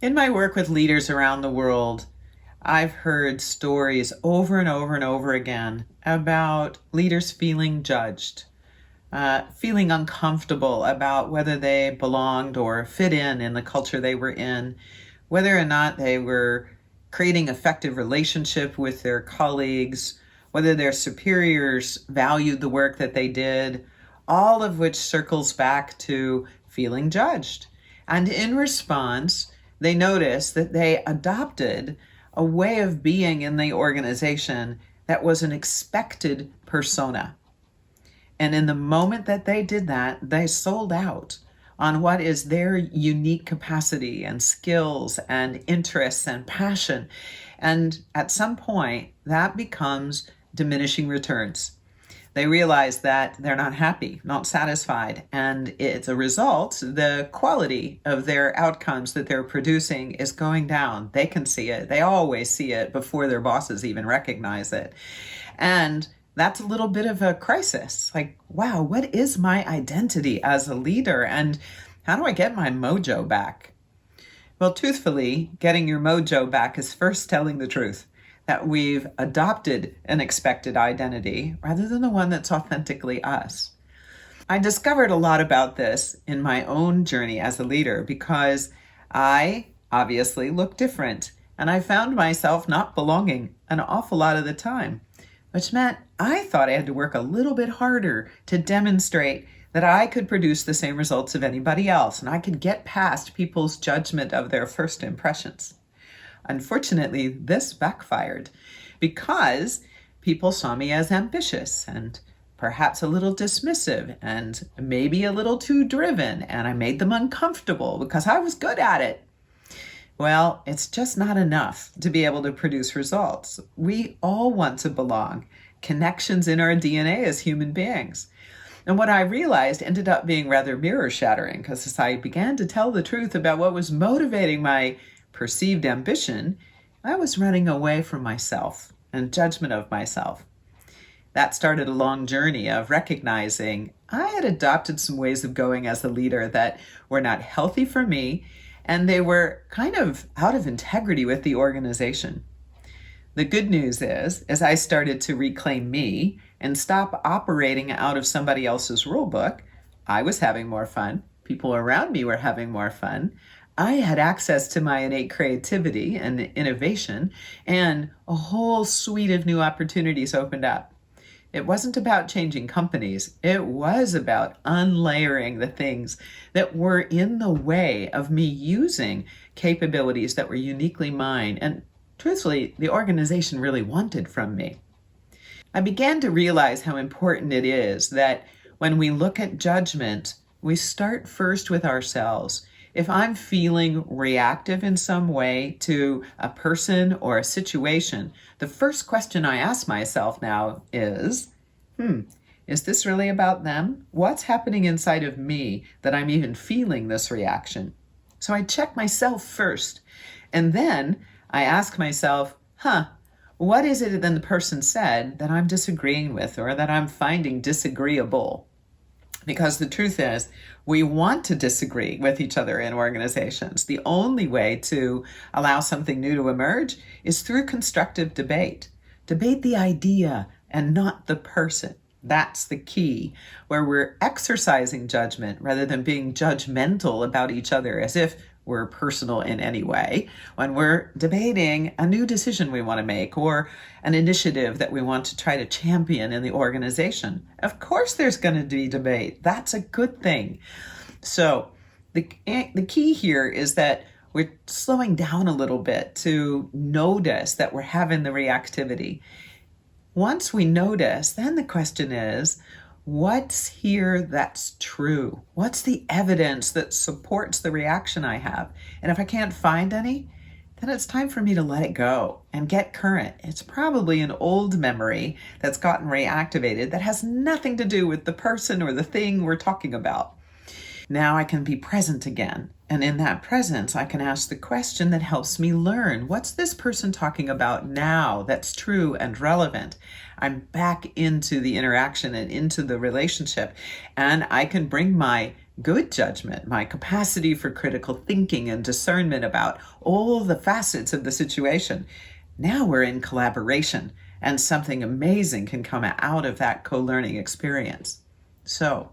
In my work with leaders around the world, I've heard stories over and over and over again about leaders feeling judged, feeling uncomfortable about whether they belonged or fit in the culture they were in, whether or not they were creating effective relationship with their colleagues, whether their superiors valued the work that they did, all of which circles back to feeling judged. And in response, they noticed that they adopted a way of being in the organization that was an expected persona. And in the moment that they did that, they sold out on what is their unique capacity and skills and interests and passion. And at some point, that becomes diminishing returns. They realize that they're not happy, not satisfied, and as a result, the quality of their outcomes that they're producing is going down. They can see it. They always see it before their bosses even recognize it. And that's a little bit of a crisis. Like, wow, what is my identity as a leader? And how do I get my mojo back? Well, truthfully, getting your mojo back is first telling the truth, that we've adopted an expected identity rather than the one that's authentically us. I discovered a lot about this in my own journey as a leader because I obviously look different, and I found myself not belonging an awful lot of the time, which meant I thought I had to work a little bit harder to demonstrate that I could produce the same results of anybody else, and I could get past people's judgment of their first impressions. Unfortunately, this backfired because people saw me as ambitious and perhaps a little dismissive and maybe a little too driven, and I made them uncomfortable because I was good at it. Well, it's just not enough to be able to produce results. We all want to belong. Connections in our DNA as human beings. And what I realized ended up being rather mirror shattering because as I began to tell the truth about what was motivating my perceived ambition, I was running away from myself and judgment of myself. That started a long journey of recognizing I had adopted some ways of going as a leader that were not healthy for me, and they were kind of out of integrity with the organization. The good news is, as I started to reclaim me and stop operating out of somebody else's rule book, I was having more fun. People around me were having more fun. I had access to my innate creativity and innovation, and a whole suite of new opportunities opened up. It wasn't about changing companies. It was about unlayering the things that were in the way of me using capabilities that were uniquely mine and, truthfully, the organization really wanted from me. I began to realize how important it is that when we look at judgment, we start first with ourselves. If I'm feeling reactive in some way to a person or a situation, the first question I ask myself now is this really about them? What's happening inside of me that I'm even feeling this reaction? So I check myself first, and then I ask myself, what is it that the person said that I'm disagreeing with or that I'm finding disagreeable? Because the truth is, we want to disagree with each other in organizations. The only way to allow something new to emerge is through constructive debate. Debate the idea and not the person. That's the key, where we're exercising judgment rather than being judgmental about each other as if we're personal in any way, when we're debating a new decision we want to make or an initiative that we want to try to champion in the organization. Of course there's going to be debate. That's a good thing. So the key here is that we're slowing down a little bit to notice that we're having the reactivity. Once we notice, then the question is, what's here that's true? What's the evidence that supports the reaction I have? And if I can't find any, then it's time for me to let it go and get current. It's probably an old memory that's gotten reactivated that has nothing to do with the person or the thing we're talking about. Now I can be present again. And in that presence, I can ask the question that helps me learn. What's this person talking about now that's true and relevant? I'm back into the interaction and into the relationship, and I can bring my good judgment, my capacity for critical thinking and discernment about all the facets of the situation. Now we're in collaboration, and something amazing can come out of that co-learning experience. So,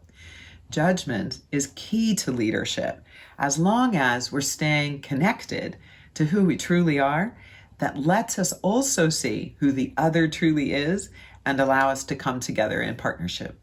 judgment is key to leadership. As long as we're staying connected to who we truly are, that lets us also see who the other truly is and allow us to come together in partnership.